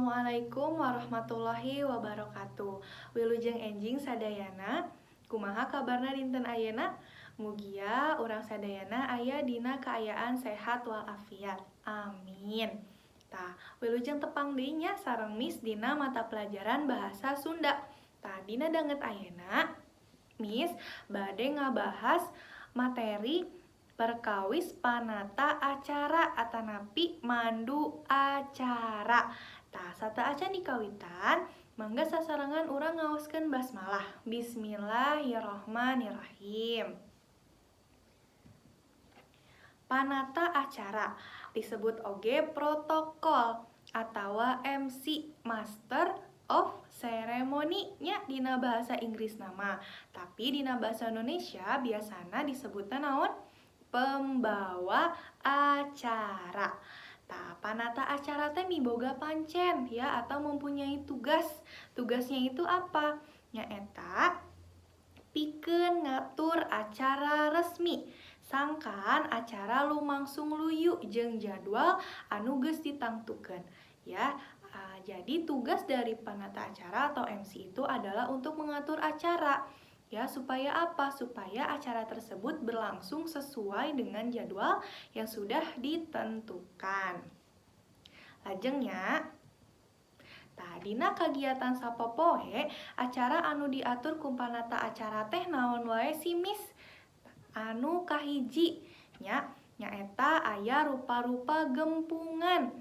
Assalamualaikum warahmatullahi wabarakatuh. Wilujeng enjing sadayana, kumaha kabarna dinten ayeuna? Mugia urang sadayana aya dina kaayaan sehat walafiat. Amin. Tah, wilujeng tepang deui nya sareng Miss dina mata pelajaran bahasa Sunda. Tah, dina danget ayeuna, Miss bade ngabahas materi perkawis panata acara atanapi mandu acara. Tah, sateuacan di kawitan, mangga sasarangan urang ngaoskeun basmalah. Bismillahirrahmanirrahim. Panata acara disebut oge protokol atawa MC, Master of Ceremony nya dina bahasa Inggris nama. Tapi dina bahasa Indonesia biasana disebutna naon? Pembawa acara. Tah, panata acara teh miboga pancen ya atau mempunyai tugas. Tugasnya itu apa? Nyaeta pikeun ngatur acara resmi. Sangkan acara lumangsung luyu jeung jadwal anu geus ditangtukeun ya. Jadi tugas dari panata acara atau MC itu adalah untuk mengatur acara. Ya, supaya apa? Supaya acara tersebut berlangsung sesuai dengan jadwal yang sudah ditentukan. Lajengnya, dina kagiatan sapopoe, acara anu diatur ku panata acara teh naon wae si Miss? Anu kahiji nya nyaeta aya rupa-rupa gempungan.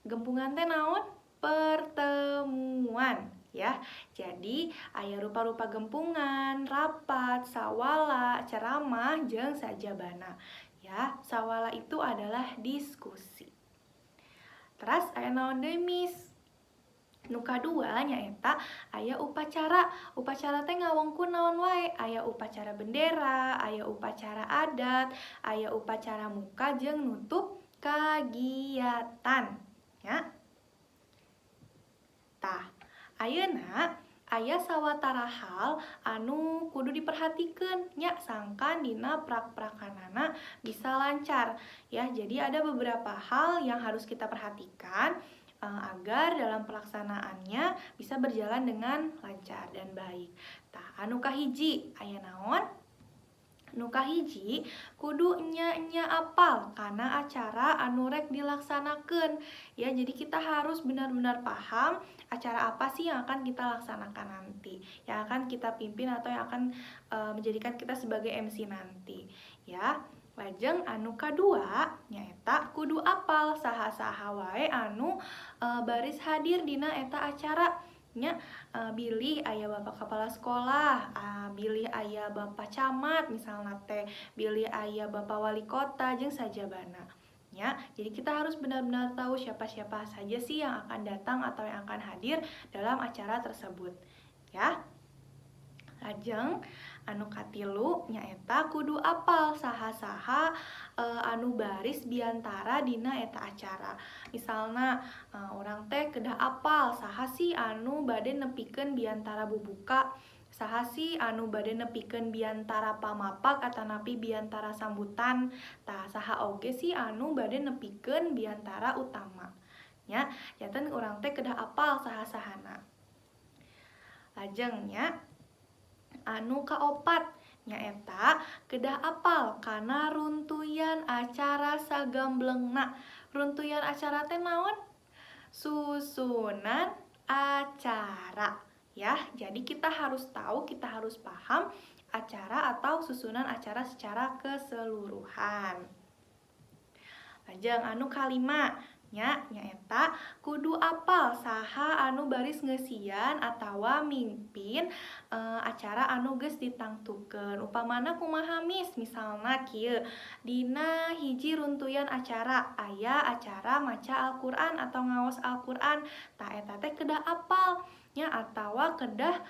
Gempungan teh naon? Pertemuan. Ya, jadi aya rupa-rupa gempungan, rapat, sawala, ceramah, jeung sajabana. Ya, sawala itu adalah diskusi. Terus aya naon deui Miss? Nu kadua nyaeta aya upacara. Upacara teh ngawongkun naon wae? Aya upacara bendera, aya upacara adat, aya upacara muka jeung nutup kagiatan. Ya. Tah, ayeuna aya sawatara hal anu kudu diperhatikeun nya sangkan dina prak-prakanana bisa lancar ya. Jadi ada beberapa hal yang harus kita perhatikan agar dalam pelaksanaannya bisa berjalan dengan lancar dan baik. Tah, anu kahiji aya naon? Nu kahiji kudu nya apal kana acara anu rek dilaksanakeun ya. Jadi kita harus benar-benar paham acara apa sih yang akan kita laksanakan nanti, yang akan kita pimpin atau yang akan menjadikan kita sebagai MC nanti ya. Lajeng anu kadua nyaeta kudu apal saha-saha wae anu baris hadir dina eta acara nya. Bilih aya bapak kepala sekolah, bilih aya bapak camat misalna teh, bilih aya bapak wali kota jeung sajabana ya. Jadi kita harus benar-benar tahu siapa-siapa saja sih yang akan datang atau yang akan hadir dalam acara tersebut ya. Lajeng anu katilu nyaeta kudu apal saha-saha anu baris biantara dina eta acara. Misalna urang teh kedah apal saha sih anu bade nepikeun biantara bubuka, saha sih anu bade nepikeun biantara pamapak atanapi biantara sambutan. Tah, saha oge sih anu bade nepikeun biantara utama nya. Janten urang teh kedah apal saha-sahana. Lajengnya anu kaopat nyaeta kedah apal kana runtuyan acara sagamblengna. Runtuyan acara teh naon? Susunan acara ya. Jadi kita harus tahu, kita harus paham acara atau susunan acara secara keseluruhan. Lajeng anu kalima nyaeta kudu apal saha anu baris ngeusian atawa mimpin acara anu geus ditangtukeun. Upamana kumaha Miss? Misalna kieu, dina hiji runtuyan acara aya acara maca Al-Qur'an atau ngaos Al-Qur'an. Tah, eta teh kedah apal nya atawa kedah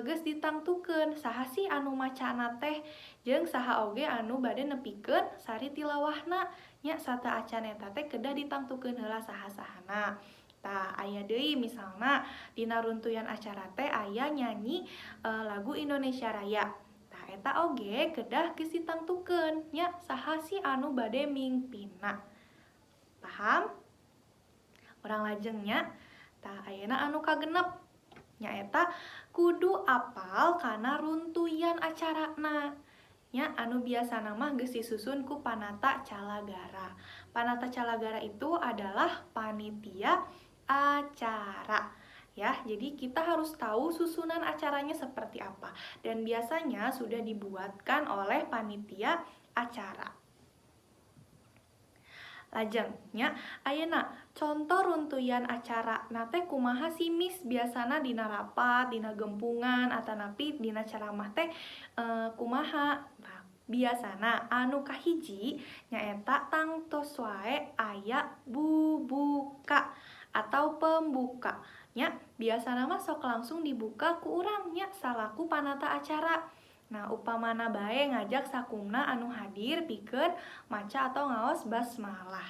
geus ditangtukeun saha sih anu macana teh jeung saha oge anu bade nepikeun sari tilawahna nya. Sateuacan eta teh kedah ditangtukeun heula saha-sahana. Tah, aya deui misalna dina runtuyan acara teh aya nyanyi lagu Indonesia Raya. Tah, eta oge kedah geus ditangtukeun nya saha sih anu bade mimpinna. Paham? Urang lajengnya Tah ayeuna anu kagenep nyaeta kudu apal kana runtuyan acarana. Nya anu biasa nama geus disusun ku panata calagara. Panata calagara itu adalah panitia acara. Ya, jadi kita harus tahu susunan acaranya seperti apa dan biasanya sudah dibuatkan oleh panitia acara. Lajengnya ayeuna contoh runtuyan acara nate kumaha sih Miss biasana dina rapat, dina gempungan atanapi dina ceramah teh kumaha. Nah, biasana anu kahiji nyaeta tangtos wae aya bubuka atau pembuka nya biasana mah sok langsung dibuka ku urang nya salaku panata acara. Nah, upamana bae ngajak sakumna anu hadir pikeun maca atau ngaos basmalah.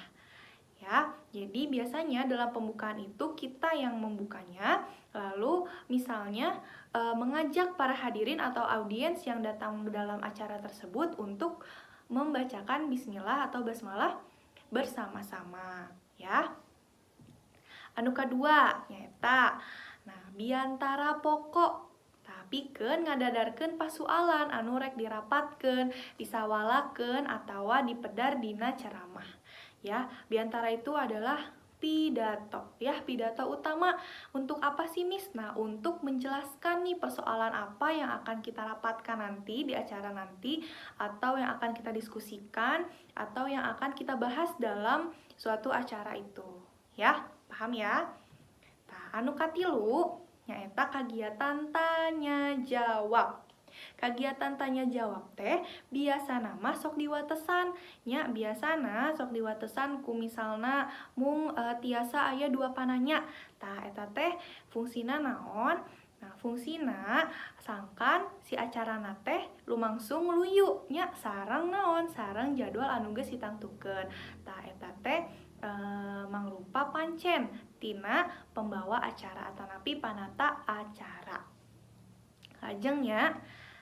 Ya, jadi biasanya dalam pembukaan itu kita yang membukanya, lalu misalnya mengajak para hadirin atau audiens yang datang dalam acara tersebut untuk membacakan bismillah atau basmalah bersama-sama, ya. Anu kadua nyaeta nah biantara pokok pikeun ngadadarkeun pasualan anu rek dirapatkeun, disawalakeun atawa dipedar dina ceramah. Ya, biantara itu adalah pidato. Ya, pidato utama untuk apa sih, Miss? Nah, untuk menjelaskan nih persoalan apa yang akan kita rapatkan nanti di acara nanti atau yang akan kita diskusikan atau yang akan kita bahas dalam suatu acara itu. Ya, paham ya? Nah, anu katilu nyaeta kagiatan tanya jawab. Kagiatan tanya jawab teh biasana mah sok diwatesan nya biasana sok diwatesan ku misalna mung tiasa aya dua pananya. Tah eta teh fungsina naon? Nah, fungsina sangkan si acarana teh lumangsung luyu nya sareng naon? Sareng jadwal anu geus ditangtukeun. Tah eta teh mangrupa pancen tina pembawa acara atanapi panata acara. Lajengnya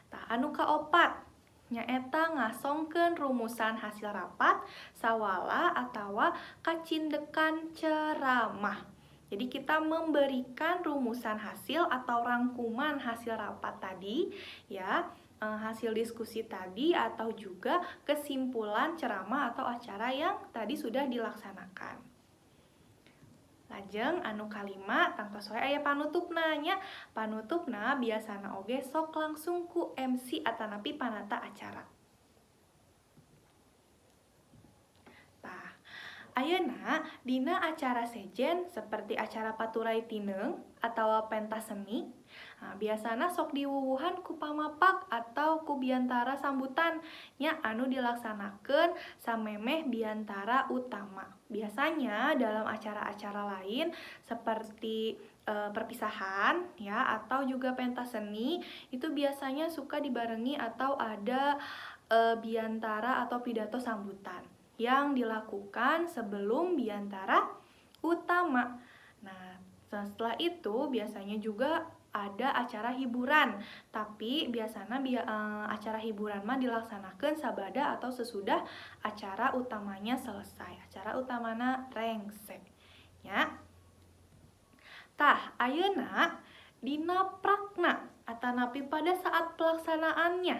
tah anu kaopat nyaeta ngasongkeun rumusan hasil rapat sawala atawa kacindekan ceramah. Jadi kita memberikan rumusan hasil atau rangkuman hasil rapat tadi ya, hasil diskusi tadi atau juga kesimpulan ceramah atau acara yang tadi sudah dilaksanakan. Lajeng anu kalima tangtos wae aya panutupna nya. Panutupna biasana oge sok langsung ku MC atanapi panata acara. Tah, ayeuna dina acara sejen seperti acara paturai tineng atau pentas seni, nah, biasana sok diwuwuhan ku pamapak atau ku biantara sambutan nya anu dilaksanakeun samemeh biantara utama. Biasanya dalam acara-acara lain seperti perpisahan ya atau juga pentas seni itu biasanya suka dibarengi atau ada biantara atau pidato sambutan yang dilakukan sebelum biantara utama. Nah, setelah itu biasanya juga ada acara hiburan, tapi biasanya acara hiburan mah dilaksanakan sabada atau sesudah acara utamanya selesai. Acara utamana rengsek. Ya. Tah, ayeuna dina prakna atanapi pada saat pelaksanaannya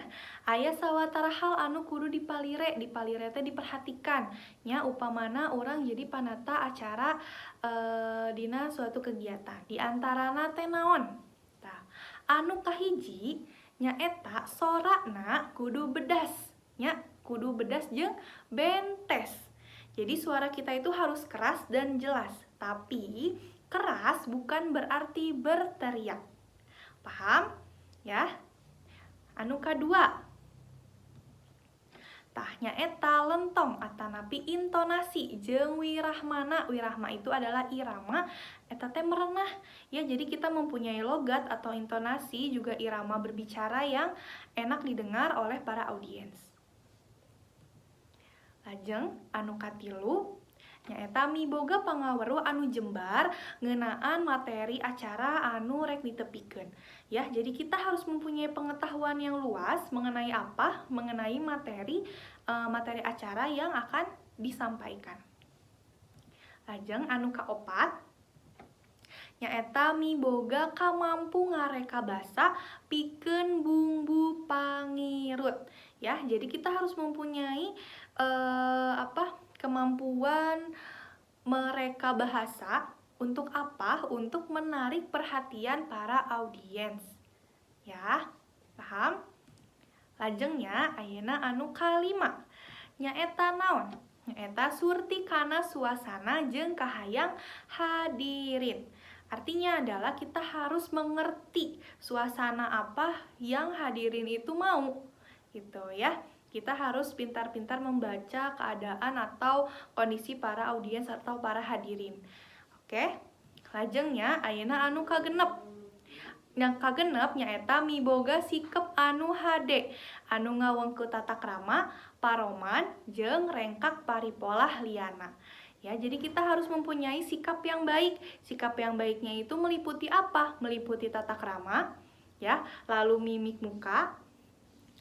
aya sawatara hal anu kudu dipalire teh diperhatikan nya upamana orang jadi panata acara dina suatu kegiatan di antarana teh naon. Tah, anu kahiji nyaeta sorana kudu bedas nya kudu bedas jeung bentes. Jadi suara kita itu harus keras dan jelas, tapi keras bukan berarti berteriak. Paham? Ya. Anu kadua. Tah nyaeta lentong atanapi intonasi jeung wirahmana. Wirahma itu adalah irama, eta teh merenah. Ya, jadi kita mempunyai logat atau intonasi juga irama berbicara yang enak didengar oleh para audiens. Lajeng anu katilu nyaeta miboga pangaweruh anu jembar ngeunaan materi acara anu rek ditepikeun. Ya, jadi kita harus mempunyai pengetahuan yang luas mengenai apa? Mengenai materi acara yang akan disampaikan. Lajeng anu kaopat nyaeta miboga kamampu ngareka basa pikeun bumbu pangirut. Ya, jadi kita harus mempunyai kemampuan mereka bahasa untuk apa? Untuk menarik perhatian para audiens. Ya, paham? Lajengnya ayeuna anu kalima. Nyaeta naon? Nyaeta surti kana suasana jeung kahayang hadirin. Artinya adalah kita harus mengerti suasana apa yang hadirin itu mau. Gitu ya. Kita harus pintar-pintar membaca keadaan atau kondisi para audiens atau para hadirin. Oke. Lajengnya ayeuna anu kagenep. Yang kagenep nyaeta miboga sikep anu hade, anu ngawengkeun tata krama, paroman, jeung rengkak paripolah liana. Ya, jadi kita harus mempunyai sikap yang baik. Sikap yang baiknya itu meliputi apa? Meliputi tata krama, ya, lalu mimik muka,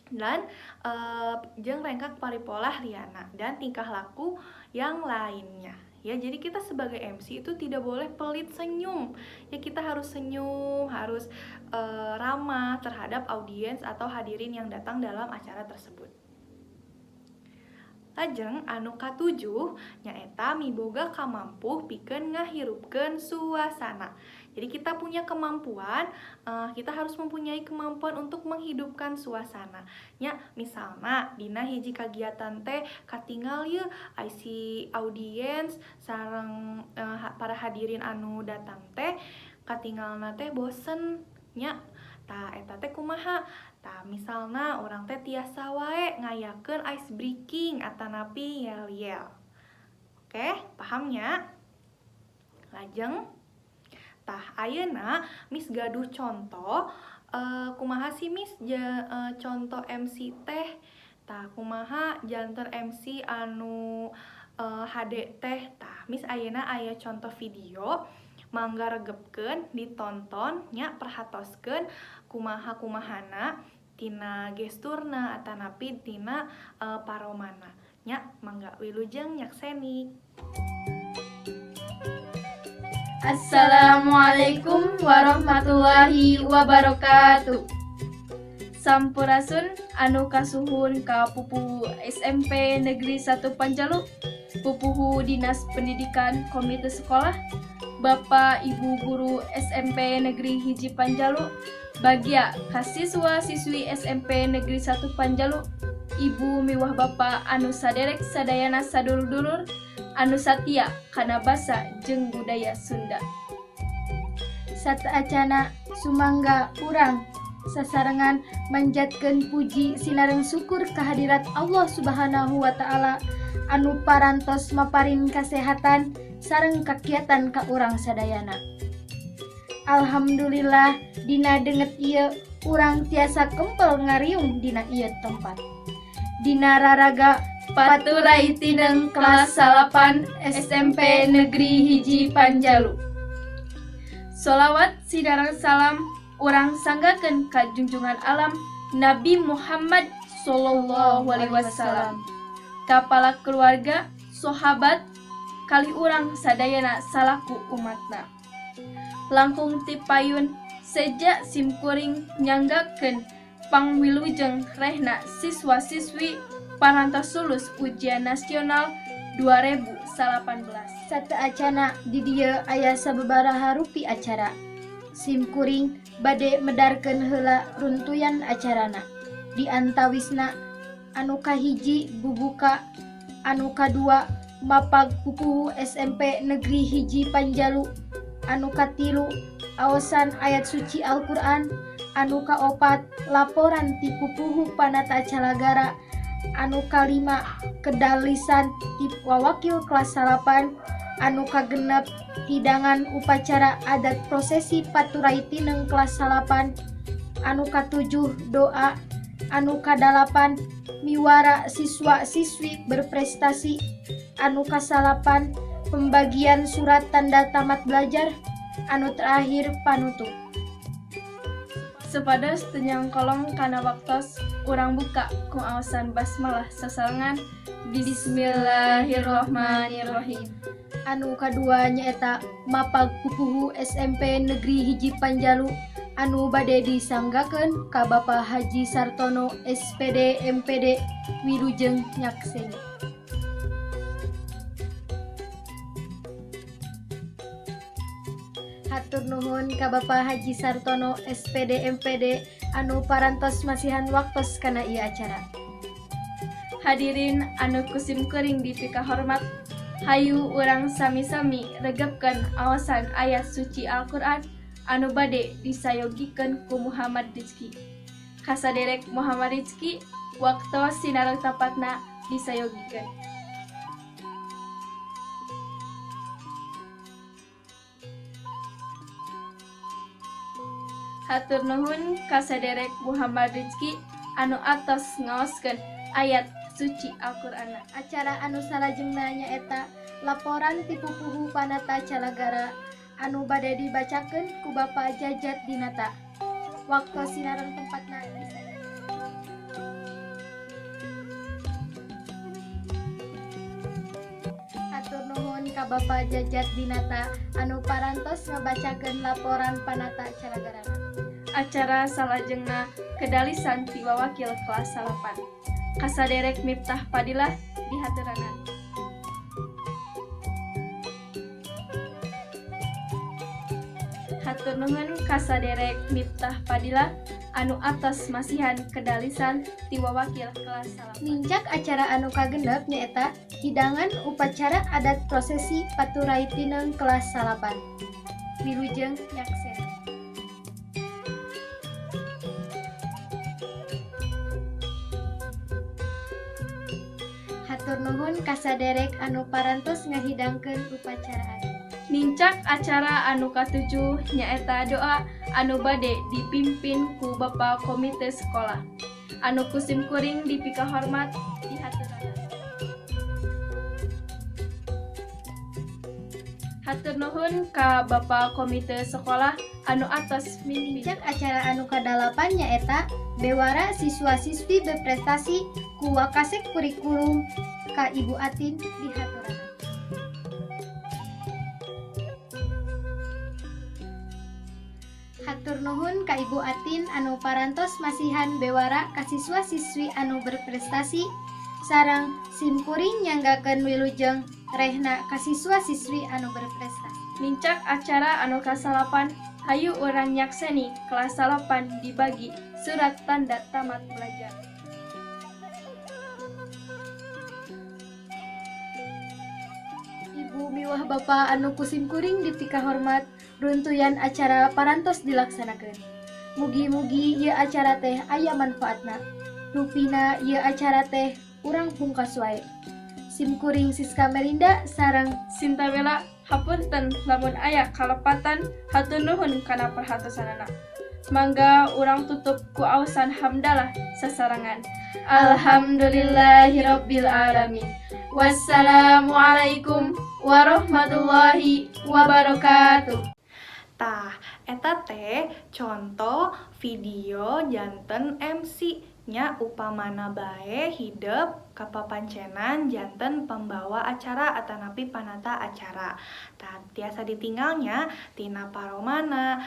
dan jeung rengkak paripolah liana, dan tingkah laku yang lainnya. Ya, jadi kita sebagai MC itu tidak boleh pelit senyum. Ya, kita harus senyum, harus ramah terhadap audiens atau hadirin yang datang dalam acara tersebut. Lajeng anu katujuh nyaeta miboga kamampu pikeun ngahirupkeun suasana. Jadi kita punya kemampuan, kita harus mempunyai kemampuan untuk menghidupkan suasana. Nya, misalna dina hiji kagiatan teh katingal yeuh isi audiens sareng para hadirin anu datang teh katingalna teh bosen nya. Tah eta teh kumaha? Tah misalna urang teh tiasa wae ngayakeun ice breaking atanapi yel-yel. Oke, pahamnya? Lajeng tah ayeuna Miss gaduh contoh kumaha sih Miss contoh MC teh? Tah kumaha janten MC anu HD teh? Tah Miss ayeuna aya contoh video, mangga regepkeun ditonton nya, perhatoskeun kumaha-kumahana tina gesturna atanapi tina paromana nya. Mangga wilujeng nyakseni. Assalamualaikum warahmatullahi wabarakatuh. Sampurasun anu kasuhun ka Pupuhu SMP Negeri 1 Panjalu, Pupuhu Dinas Pendidikan Komite Sekolah, Bapak Ibu Guru SMP Negeri 1 Panjalu, Bagia kasiswa-siswi SMP Negeri 1 Panjalu, Ibu miwah Bapak anu saderek sadayana sadulur-dulur anu satia kana basa jeung budaya Sunda. Sateacana sumangga urang sasarengan manjatkeun puji sinareng syukur kehadirat Allah Subhanahu wa taala anu parantos maparin kasehatan sareng kakiatan ka urang sadayana. Alhamdulillah dina deungeut ieu urang tiasa kempel ngariung dina ieu tempat. Dina raraga Paturai Tineng kelas 8 SMP Negeri 1 Panjalu. Sholawat sinareng salam urang sanggakeun ka junjungan alam Nabi Muhammad sallallahu alaihi wasallam, kapala keluarga, sahabat, kali urang sadayana salaku umatna. Langkung ti payun seja simkuring nyanggakeun pangwilujeng rehna siswa-siswi parantos lulus ujian nasional 2018. Sateacana di dieu aya sababaraha rupi acara. Simkuring bade medarkeun heula runtuyan acarana. Di antawisna anu kahiji bubuka, anu kadua mapag Pupuhu SMP Negeri 1 Panjalu, anu katilu aosan ayat suci Al-Qur'an, anu kaopat laporan ti Pupuhu Panata Calagara, anu kalima kedalisan ti wawakil kelas 8, anu kagenep hidangan upacara adat prosesi Paturai Tineng kelas 8, anu katujuh doa, anu kadalapan miwara siswa-siswi berprestasi, anu kasalapan pembagian surat tanda tamat belajar, anu terakhir panutup. Sepadas tenyang kolong kana waktos Urang buka ku aosan basmalah sasarangan. Bismillahirrohmanirrohim. Anu kadua nyaeta mapag pupuhu SMP Negeri Hiji Panjalu anu bade disanggakeun ka Bapak Haji Sartono SPD MPD Wilujeng Nyakseni. Hatur nuhun ka Bapak Haji Sartono SPD MPD anu parantos masihan waktos kana ieu acara. Hadirin anu kusim kuring dipika hormat, hayu urang sami-sami regepkeun awasan ayat suci Al-Qur'an anu bade disayogikeun ku Muhammad Rizki. Kasaderek Muhammad Rizki, waktos sinareng tapatna disayogikeun. Hatur nuhun kasaderek Muhammad Rizki anu atos ngaoskeun ayat suci Al-Qur'an. Acara anu salajengna nyaeta laporan ti pupuhu Panata Calagara anu bade dibacakeun ku Bapak Jajat Dinata. Waktu sinareng tempatna hatur nuhun ka Bapak Jajat Dinata anu parantos ngabacakeun laporan Panata Calagara. Acara salajengna kedalisan ti wawakil kelas 8. Kasaderek Miftah Padilah dihaturanan. Hatur nuhun kasaderek Miftah Padilah anu atos masihan kedalisan ti wawakil kelas 8. Nincak acara anu kagendep nyaeta hidangan upacara adat prosesi paturai tineng kelas 8. Wilujeng Nyakseni. Hatur nuhun kasaderek anu parantos ngahidangkeun upacara adat. Nincak acara anu katujuh nyaeta doa anu bade dipimpin ku Bapak Komite Sekolah. Anu kusim kuring dipika hormat dihaturanan. Hatur nuhun ka Bapak Komite Sekolah anu atos mimpin. Nincak acara anu kadalapan nyaeta bewara siswa-siswi berprestasi ku Wakasek Kurikulum ka Ibu Atin dihaturanan. Hatur nuhun ka Ibu Atin anu parantos masihan bewara ka siswa-siswi anu berprestasi sareng simkuring nyanggakeun wilujeng rehna ka siswa-siswi anu berprestasi. Nincak acara anu kasalapan hayu urang nyakseni kelas 8 dibagi surat tanda tamat belajar. Ibu miwah Bapak anu kusim kuring dipika hormat, runtuyan acara parantos dilaksanakeun. Mugi-mugi ieu acara teh aya manfaatna. Rupina ieu acara teh urang pungkas wae. Simkuring Siska Melinda sareng Sinta Bella hapunten lamun aya kalepatan hatur nuhun kana perhatosanana. Mangga urang tutup ku ausan hamdalah sasarangan. Alhamdulillahirabbil alamin. Wassalamualaikum warahmatullahi wabarakatuh. Tah, eta teh contoh video janten MC nya upamana bae hidup kapapancenan janten pembawa acara atanapi panata acara. Tah, tiasa ditinggalnya tina paromana,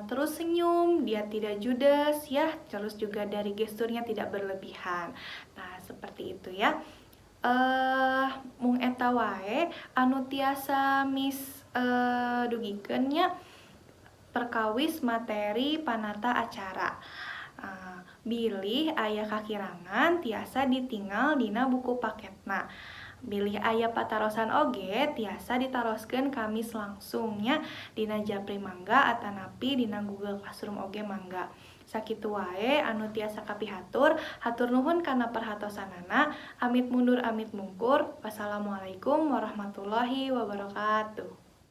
terus senyum, dia tidak judes ya, terus juga dari gesturnya tidak berlebihan. Nah, seperti itu ya. Mung eta wae anu tiasa Miss dugikeun nya perkawis materi panata acara. Bilih aya kakirangan tiasa ditinggal dina buku paketna. Bilih aya patarosan oge tiasa ditaroskeun Kamis langsungnya dina Japri mangga atanapi dina Google Classroom oge mangga. Sakitu wae anu tiasa kapihatur, hatur nuhun kana perhatosanana. Amit mundur amit mungkur. Wassalamualaikum warahmatullahi wabarakatuh.